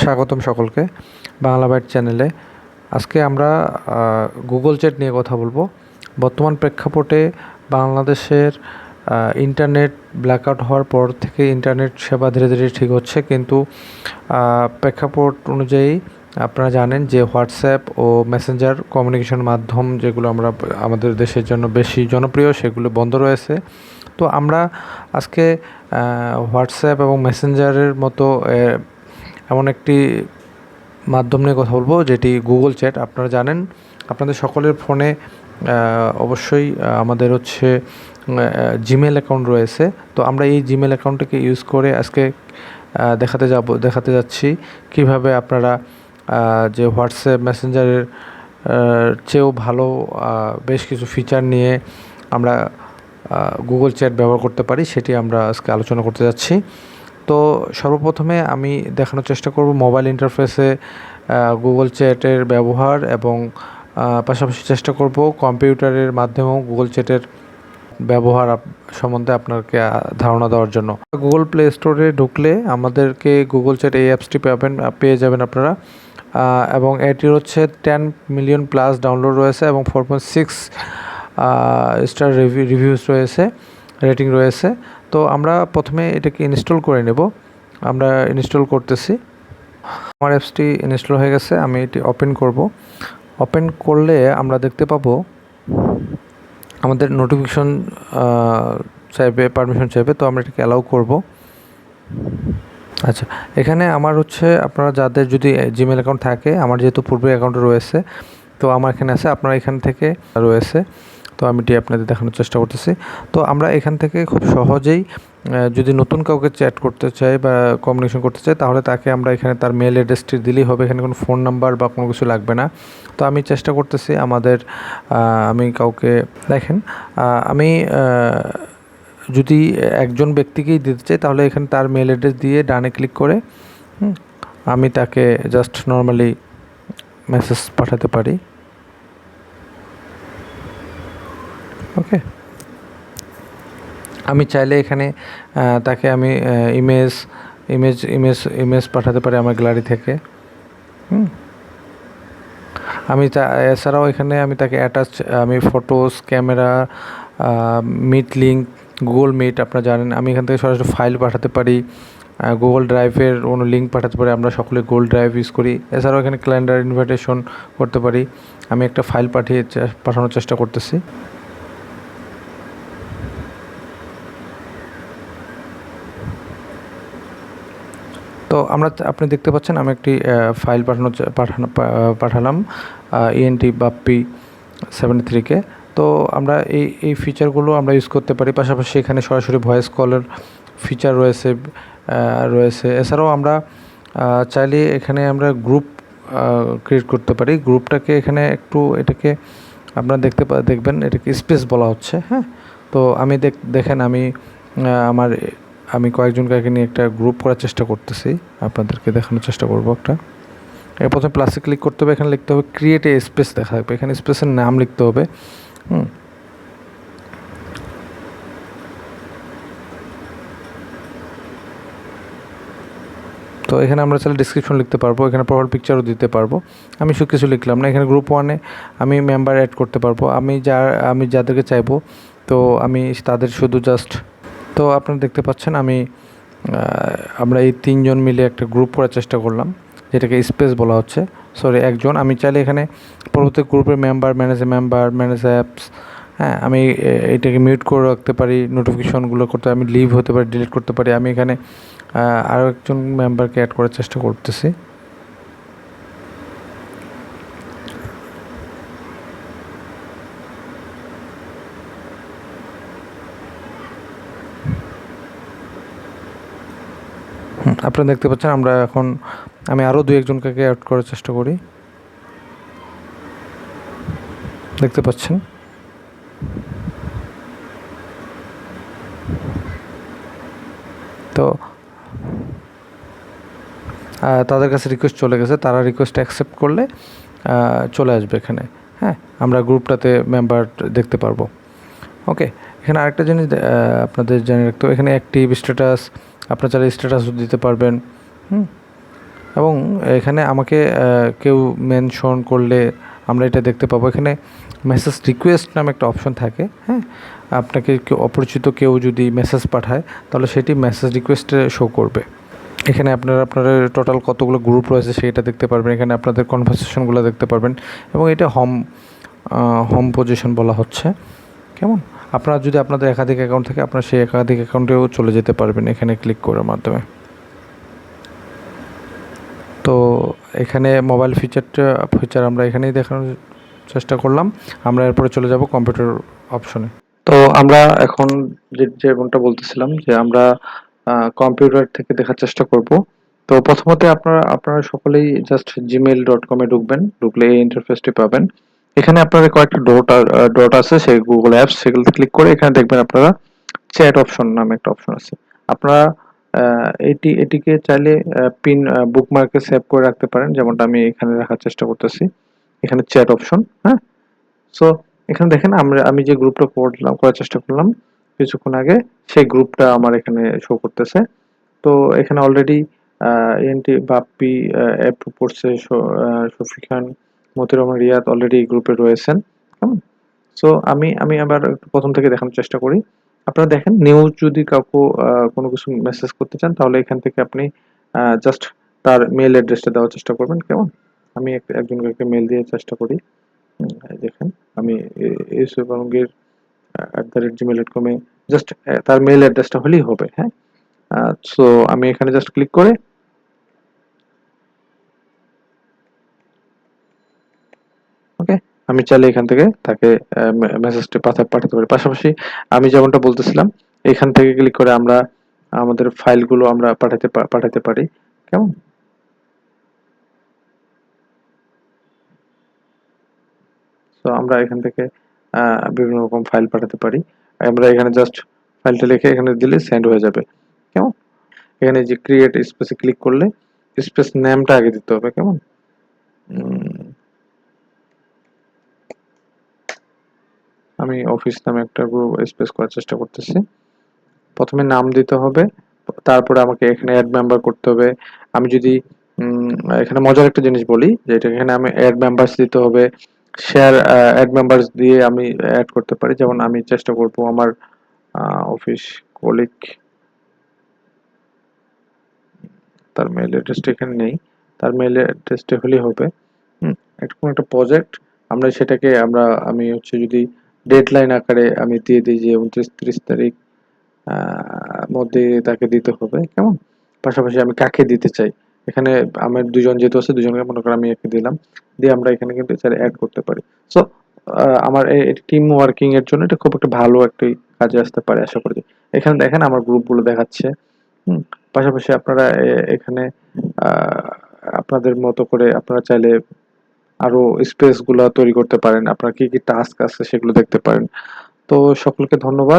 স্বাগতম সকলকে বাংলা বাইট চ্যানেলে। আজকে আমরা গুগল চ্যাট নিয়ে কথা বলবো। বর্তমান প্রেক্ষাপটে বাংলাদেশের ইন্টারনেট ব্ল্যাকআউট হওয়ার পর থেকে ইন্টারনেট সেবা ধীরে ধীরে ঠিক হচ্ছে, কিন্তু প্রেক্ষাপট অনুযায়ী আপনারা জানেন যে হোয়াটসঅ্যাপ ও মেসেঞ্জার কমিউনিকেশন মাধ্যম যেগুলো আমাদের দেশের জন্য বেশি জনপ্রিয় সেগুলো বন্ধ রয়েছে। তো আমরা আজকে হোয়াটসঅ্যাপ এবং মেসেঞ্জারের মতো এমন একটি মাধ্যম নিয়ে কথা বলবো যেটি গুগল চ্যাট। আপনারা জানেন আপনাদের সকলের ফোনে অবশ্যই আমাদের হচ্ছে জিমেল অ্যাকাউন্ট রয়েছে। তো আমরা এই জিমেল অ্যাকাউন্টটাকে ইউজ করে আজকে দেখাতে যাচ্ছি কিভাবে আপনারা যে হোয়াটসঅ্যাপ মেসেঞ্জারের চেয়েও ভালো বেশ কিছু ফিচার নিয়ে আমরা গুগল চ্যাট ব্যবহার করতে পারি, সেটি আমরা আজকে আলোচনা করতে যাচ্ছি। তো সর্বপ্রথমে আমি দেখানোর চেষ্টা করব মোবাইল ইন্টারফেসে গুগল চ্যাটের ব্যবহার, এবং পাশাপাশি চেষ্টা করব কম্পিউটারের মাধ্যমেও গুগল চ্যাটের ব্যবহার সম্বন্ধে আপনাকে ধারণা দেওয়ার জন্য। গুগল প্লে স্টোরে ঢুকলে আমাদেরকে গুগল চ্যাট এই অ্যাপসটি পেয়ে যাবেন আপনারা, এবং এটির হচ্ছে 10 মিলিয়ন প্লাস ডাউনলোড রয়েছে এবং 4.6 স্টার রিভিউস রয়েছে, রেটিং রয়েছে। তো আমরা প্রথমে এটাকে ইনস্টল করে নেব। আমরা ইনস্টল করতেছি। আমার অ্যাপসটি ইনস্টল হয়ে গেছে, আমি এটি ওপেন করব। ওপেন করলে আমরা দেখতে পাবো আমাদের নোটিফিকেশন চাইবে, পারমিশন চাইবে, তো আমরা এটাকে অ্যালাউ করব। আচ্ছা, এখানে আমার হচ্ছে আপনারা যাদের যদি জিমেল অ্যাকাউন্ট থাকে, আমার যেহেতু পূর্বে অ্যাকাউন্টে রয়েছে তো আমার এখানে আছে, আপনারা এখান থেকে রয়েছে, তো আমি এটি আপনাদের দেখানোর চেষ্টা করতেছি। তো আমরা এখান থেকে খুব সহজেই যদি নতুন কাউকে চ্যাট করতে চাই বা কমিউনিকেশন করতে চাই, তাহলে তাকে আমরা এখানে তার মেল অ্যাড্রেসটি দিলেই হবে, এখানে কোনো ফোন নাম্বার বা কোনো কিছু লাগবে না। তো আমি চেষ্টা করতেছি আমি কাউকে দেখেন, আমি যদি একজন ব্যক্তিকেই দিতে চাই তাহলে এখানে তার মেল অ্যাড্রেস দিয়ে ডানে ক্লিক করে আমি তাকে জাস্ট নর্মালি মেসেজ পাঠাতে পারি। ওকে, আমি চাইলে এখানে তাকে আমি ইমেজ পাঠাতে পারি আমার গ্যালারি থেকে। এছাড়াও এখানে আমি তাকে আমি photos, camera, meet link, Google meet আপনারা জানেন, আমি এখান থেকে সরাসরি ফাইল পাঠাতে পারি, গুগল ড্রাইভের কোনো লিঙ্ক পাঠাতে পারি, আমরা সকলে গুগল ড্রাইভ ইউজ করি। এছাড়াও এখানে ক্যালেন্ডার ইনভাইটেশন করতে পারি। আমি একটা ফাইল পাঠানোর চেষ্টা করতেছি। তো আপনি দেখতে পাচ্ছেন আমি একটি ফাইল পাঠালাম ENT বাপ্পি 73-কে। তো আমরা এই ফিচারগুলো আমরা ইউজ করতে পারি। পাশাপাশি এখানে সরাসরি ভয়েস কলের ফিচার রয়েছে। এছাড়াও আমরা চাইলে এখানে আমরা গ্রুপ ক্রিয়েট করতে পারি। গ্রুপটাকে এখানে এটাকে আপনারা দেখবেন এটাকে স্পেস বলা হচ্ছে। হ্যাঁ, তো আমি দেখেন আমি কয়েকজনকে নিয়ে একটা গ্রুপ করার চেষ্টা করতেছি, আপনাদেরকে দেখানোর চেষ্টা করব। প্রথমে প্লাসে ক্লিক করতে হবে, এখানে লিখতে হবে ক্রিয়েট এ স্পেস, দেখা থাকবে এখানে স্পেসের নাম লিখতে হবে। তো এখানে আমরা চাইলে ডিসক্রিপশন লিখতে পারবো, এখানে প্রোফাইল পিকচারও দিতে পারবো। আমি সব কিছু লিখলাম না। এখানে গ্রুপ 1-এ আমি মেম্বার অ্যাড করতে পারবো। আমি যাদেরকে চাইবো তো আমি তাদের শুধু জাস্ট, তো আপনারা দেখতে পাচ্ছেন আমরা এই 3 জন মিলে একটা গ্রুপ করার চেষ্টা করলাম, যেটাকে স্পেস বলা হচ্ছে। একজন। আমি চাইলে এখানে পরবর্তী গ্রুপের ম্যানেজ অ্যাপস, হ্যাঁ, আমি এটাকে মিউট করে রাখতে পারি, নোটিফিকেশনগুলো আমি লিভ হতে পারি, ডিলিট করতে পারি। আমি এখানে আরও একজন মেম্বারকে অ্যাড করার চেষ্টা করতেছি। আপনারা দেখতে পাচ্ছেন আমি আরও 2-1জনকে অ্যাড করার চেষ্টা করি। দেখতে পাচ্ছেন তো তাদের কাছে রিকোয়েস্ট চলে গেছে, তারা রিকোয়েস্ট অ্যাকসেপ্ট করলে চলে আসবে এখানে। হ্যাঁ, আমরা গ্রুপটাতে মেম্বার দেখতে পারবো। ওকে, এখানে আরেকটা জিনিস আপনাদের জানিয়ে রাখতে হবে, এখানে অ্যাক্টিভ স্ট্যাটাস, আপনারা চাইলে স্ট্যাটাসও দিতে পারবেন। এবং এখানে আমাকে কেউ মেনশন করলে আমরা এটা দেখতে পাবো। এখানে মেসেজ রিকোয়েস্ট নামে একটা অপশন থাকে, হ্যাঁ। আপনাকে কেউ অপরিচিত কেউ যদি মেসেজ পাঠায় তাহলে সেটি মেসেজ রিকোয়েস্টে শো করবে। এখানে আপনারা টোটাল কতগুলো গ্রুপ রয়েছে সেটা দেখতে পারবেন। এখানে আপনাদের কনভারসেশনগুলো দেখতে পারবেন এবং এটা হোম পজিশন বলা হচ্ছে, কেমন। আপনারা যদি আপনাদের একাধিক অ্যাকাউন্ট থাকে আপনারা সেই একাধিক অ্যাকাউন্টেও চলে যেতে পারবেন এখানে ক্লিক করার মাধ্যমে। তো এখানে মোবাইল ফিচার আমরা এখানেই দেখানোর চেষ্টা করলাম। আমরা এরপরে চলে যাব কম্পিউটার অপশনে। তো আমরা এখন যেমনটা বলতেছিলাম যে আমরা কম্পিউটার থেকে দেখার চেষ্টা করব। তো প্রথমত আপনারা সকলেই জাস্ট gmail.com এ ঢুকবেন। ঢুকলে এই ইন্টারফেসটি পাবেন। এখানে আপনাদের কয়েকটা ডট আছে সেই গুগল অ্যাপস, সেগুলোতে ক্লিক করে এখানে দেখবেন আপনারা চ্যাট অপশন নামে একটা অপশন আছে। আপনারা এটিকে চাইলে পিন বুকমার্কে সেভ করে রাখতে পারেন, যেমনটা আমি এখানে রাখার চেষ্টা করতেছি। এখানে চ্যাট অপশন, হ্যাঁ। সো এখানে দেখেন আমি যে গ্রুপটা করার চেষ্টা করলাম কিছুক্ষণ আগে, সেই গ্রুপটা আমার এখানে শো করতেছে। তো এখানে অলরেডি এনটি বাপ্পি অ্যাপু পড়ছে, শফি খান, মতিউর রহমান রিয়াদ অলরেডি এই গ্রুপে রয়েছেন, কেমন। সো আমি আবার একটু প্রথম থেকে দেখানোর চেষ্টা করি। আপনারা দেখেন নিউজ যদি কাউকে কোনো কিছু মেসেজ করতে চান তাহলে এখান থেকে আপনি জাস্ট তার মেইল অ্যাড্রেসটা দেওয়ার চেষ্টা করবেন, কেমন। আমি একজনকে একটা মেইল দিয়ে চেষ্টা করি। এই দেখেন আমি ইউসুফ আলমগীর @gmail.com এ জাস্ট তার মেইল অ্যাড্রেসটা হলেই হবে, হ্যাঁ। সো আমি এখানে জাস্ট ক্লিক করে ওকে, আমি চাইলে এখান থেকে তাকে মেসেজটি পাঠাতে পারি। পাশাপাশি আমি যেমনটা বলতেছিলাম এখান থেকে ক্লিক করে আমরা আমাদের ফাইলগুলো আমরা পাঠাতে পারি, কেমন। সো আমরা এখান থেকে বিভিন্ন রকম ফাইল পাঠাতে পারি। আমরা এখানে জাস্ট ফাইলটা লিখে এখানে দিলে সেন্ড হয়ে যাবে, কেমন। এখানে যে ক্রিয়েট স্পেসে ক্লিক করলে স্পেস নেমটা আগে দিতে হবে, কেমন। আমি অফিস নামে একটা স্পেস করার চেষ্টা করতেছি। প্রথমে নাম দিতে হবে, তারপরে আমাকে এখানে অ্যাড মেম্বার করতে হবে। আমি যদি এখানে মজার একটা জিনিস বলি যে এটা এখানে আমি অ্যাড মেম্বার্স দিতে হবে, শেয়ার অ্যাড মেম্বার্স দিয়ে আমি অ্যাড করতে পারি। যেমন আমি চেষ্টা করব আমার অফিস কলিগ, তার মেইল অ্যাড্রেসটা এখানে নেই, তার মেইল অ্যাড্রেসটা হলেই হবে। একটা কোনো একটা প্রজেক্ট আমি হচ্ছে যদি ডেডলাইন আকারে আমি দিয়ে দিই যে 29-30 তারিখ মধ্যে তাকে দিতে হবে, কেমন। পাশাপাশি আমি কাকে দিতে চাই, এখানে আমার দুজন যেহেতু আছে দুজনকে মনে করেন আমি একে দিলাম, দিয়ে আমরা এখানে কিন্তু চাইলে অ্যাড করতে পারি। সো আমার টিম ওয়ার্কিং এর জন্য এটা খুব একটা ভালো একটি কাজে আসতে পারে আশা করি। এখানে দেখেন আমার গ্রুপগুলো দেখাচ্ছে। হুম, পাশাপাশি আপনারা এখানে আহ, আপনাদের মতো করে আপনারা চাইলে আরো স্পেস গুলা তৈরি করতে পারেন। আপনার কি কি টাস্ক আছে সেগুলো দেখতে পারেন। তো সকলকে ধন্যবাদ।